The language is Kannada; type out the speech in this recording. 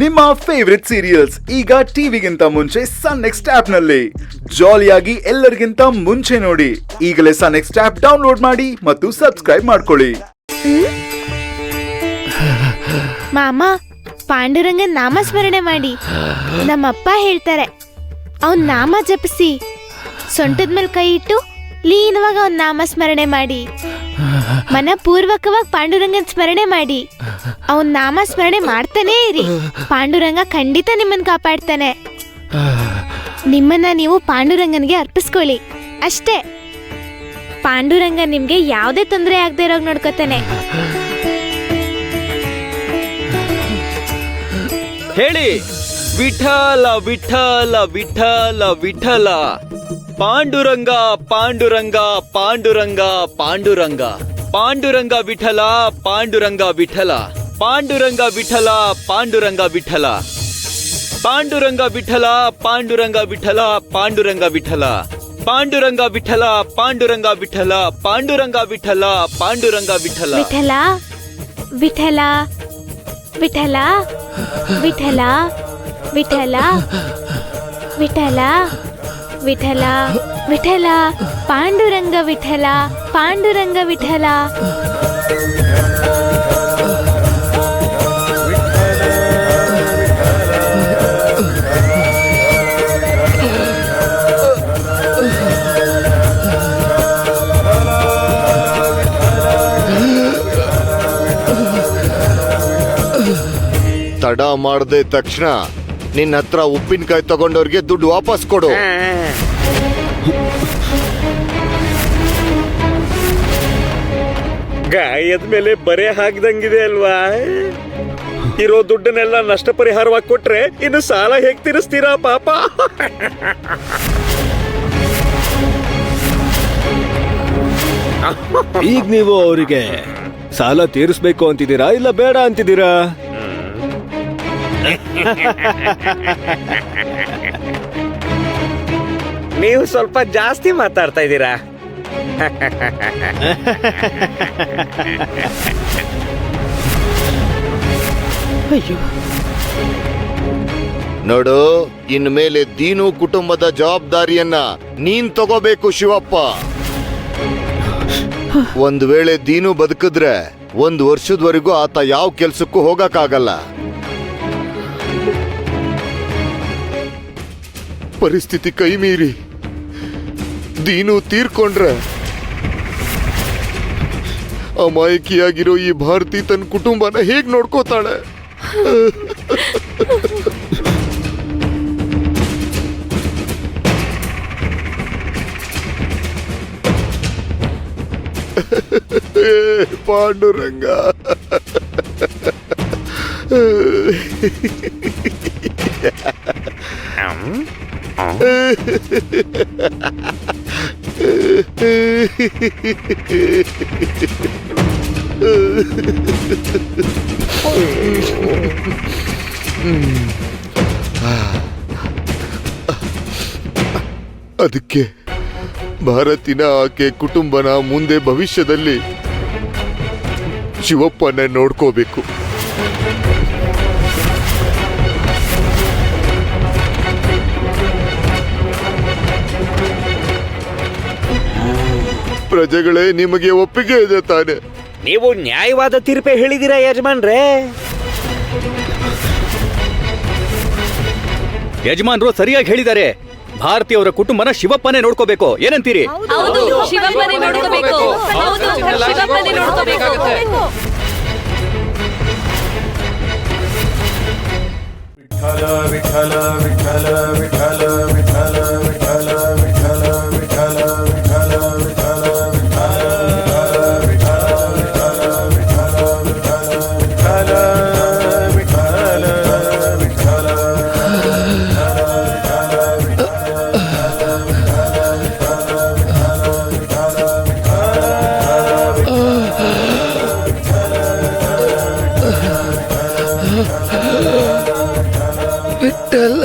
ನಿಮ್ಮ ಫೇವರಿಟ್ ಸೀರಿಯಲ್ಸ್ ಈಗ ಟಿವಿಗಿಂತ ಮುಂಚೆ ಸನ್ ನೆಕ್ಸ್ಟ್ ಆಪ್ ನಲ್ಲಿ ಜಾಲಿಯಾಗಿ ಎಲ್ಲರಿಗಿಂತ ಮುಂಚೆ ನೋಡಿ. ಈಗಲೇ ಸನ್ ನೆಕ್ಸ್ಟ್ ಆಪ್ ಡೌನ್ಲೋಡ್ ಮಾಡಿ ಮತ್ತು ಸಬ್ಸ್ಕ್ರೈಬ್ ಮಾಡ್ಕೊಳ್ಳಿ. ಮಾಮ, ಪಾಂಡುರಂಗನ್ ನಾಮಸ್ಮರಣೆ ಮಾಡಿ. ನಮ್ಮಪ್ಪ ಹೇಳ್ತಾರೆ, ಅವನ್ ನಾಮ ಜಪಿಸಿ ಸೊಂಟದ ಮೇಲೆ ಕೈ ಇಟ್ಟು ಲೀನವಾಗಿ ಅವನ್ ನಾಮಸ್ಮರಣೆ ಮಾಡಿ. ಮನಪೂರ್ವಕವಾಗಿ ಪಾಂಡುರಂಗನ್ ಸ್ಮರಣೆ ಮಾಡಿ. ಅವನ್ ನಾಮ ಸ್ಮರಣೆ ಮಾಡ್ತಾನೇ ಇರಿ. ಪಾಂಡುರಂಗ ಖಂಡಿತ ನಿಮ್ಮನ್ ಕಾಪಾಡ್ತಾನೆ. ನಿಮ್ಮನ್ನ ನೀವು ಪಾಂಡುರಂಗನ್ಗೆ ಅರ್ಪಿಸ್ಕೊಳ್ಳಿ ಅಷ್ಟೇ. ಪಾಂಡುರಂಗ ನಿಮ್ಗೆ ಯಾವುದೇ ತೊಂದರೆ ಆಗದೆ ಇರೋಗ್ ನೋಡ್ಕೋತಾನೆ. ಹೇಳಿ, ವಿಠಲ ವಿಠಲ ವಿಠಲ ವಿಠಲ, ಪಾಂಡುರಂಗ ಪಾಂಡುರಂಗ ಪಾಂಡುರಂಗ ಪಾಂಡುರಂಗ, ಪಾಂಡುರಂಗ ವಿಠಲ ಪಾಂಡುರಂಗ ವಿಠಲ, ಪಾಂಡುರಂಗ ವಿಠಲ ಪಾಂಡುರಂಗ ವಿಠಲ, ಪಾಂಡುರಂಗ ವಿಠಲ ಪಾಂಡುರಂಗ ವಿಠಲ, ಪಾಂಡುರಂಗ ವಿಠಲ, ಪಾಂಡುರಂಗ ವಿಠಲ ಪಾಂಡುರಂಗ ವಿಠಲ, ಪಾಂಡುರಂಗ ವಿಠಲ ಪಾಂಡುರಂಗ ವಿಠಲ, ವಿಠಲ ವಿಠಲ ವಿಠಲ ವಿಠಲ ವಿಠಲ ವಿಠಲ ವಿಠಲ ವಿಠಲ, ಪಾಂಡುರಂಗ ವಿಠಲ ಪಾಂಡುರಂಗ ವಿಠಲ. ತಡ ಮಾಡದೆ ತಕ್ಷಣ ನಿನ್ನ ಹತ್ರ ಉಪ್ಪಿನಕಾಯಿ ತಗೊಂಡವ್ರಿಗೆ ದುಡ್ಡು ವಾಪಸ್ ಕೊಡು. ಗಾಯದ ಮೇಲೆ ಬರೆ ಹಾಕ್ದಂಗಿದೆ ಅಲ್ವಾ? ಇರೋ ದುಡ್ಡನ್ನೆಲ್ಲ ನಷ್ಟ ಪರಿಹಾರವಾಗಿ ಕೊಟ್ರೆ ಇನ್ನು ಸಾಲ ಹೇಗ್ ತೀರಿಸ್ತೀರಾ ಪಾಪ? ಈಗ ನೀವು ಅವರಿಗೆ ಸಾಲ ತೀರಿಸ್ಬೇಕು ಅಂತಿದ್ದೀರಾ ಇಲ್ಲ ಬೇಡ ಅಂತಿದ್ದೀರಾ? ನೀವು ಸ್ವಲ್ಪ ಜಾಸ್ತಿ ಮಾತಾಡ್ತಾ ಇದ್ದೀರಾ. ನೋಡು, ಇನ್ಮೇಲೆ ದೀನು ಕುಟುಂಬದ ಜವಾಬ್ದಾರಿಯನ್ನ ನೀನ್ ತಗೋಬೇಕು ಶಿವಪ್ಪ. ಒಂದ್ ವೇಳೆ ದೀನು ಬದುಕಿದ್ರೆ 1 ವರ್ಷದವರೆಗೂ ಆತ ಯಾವ ಕೆಲ್ಸಕ್ಕೂ ಹೋಗಕ್ಕಾಗಲ್ಲ. ಪರಿಸ್ಥಿತಿ ಕೈ ಮೀರಿ ದೀನು ತೀರ್ಕೊಂಡ್ರೆ ಅಮಾಯಕಿಯಾಗಿರೋ ಈ ಭಾರತಿ ತನ್ನ ಕುಟುಂಬನ ಹೇಗ್ ನೋಡ್ಕೋತಾಳೆ? ಪಾಂಡುರಂಗ, ಅದಕ್ಕೆ ಭಾರತಿನ ಆಕೆ ಕುಟುಂಬನ ಮುಂದೆ ಭವಿಷ್ಯದಲ್ಲಿ ಶಿವಪ್ಪನ ನೋಡ್ಕೋಬೇಕು. ಪ್ರಜೆಗಳೇ, ನಿಮಗೆ ಒಪ್ಪಿಗೆ ಇದೆ ತಾನೆ? ನೀವು ನ್ಯಾಯವಾದ ತೀರ್ಪೆ ಹೇಳಿದಿರಾ ಯಜಮಾನ್ರೇ? ಯಜಮಾನ್ರು ಸರಿಯಾಗಿ ಹೇಳಿದ್ದಾರೆ. ಭಾರತೀಯವರ ಕುಟುಂಬನ ಶಿವಪ್ಪನೇ ನೋಡ್ಕೋಬೇಕು. ಏನಂತೀರಿ? ವಿಠಲ ವಿಠಲ ವಿಠಲ ವಿಠಲ ವಿಠಲ ವಿಠಲ ವಿಠಲ ವಿಠಲ ವಿಠಲ ವಿಠಲ ವಿಠಲ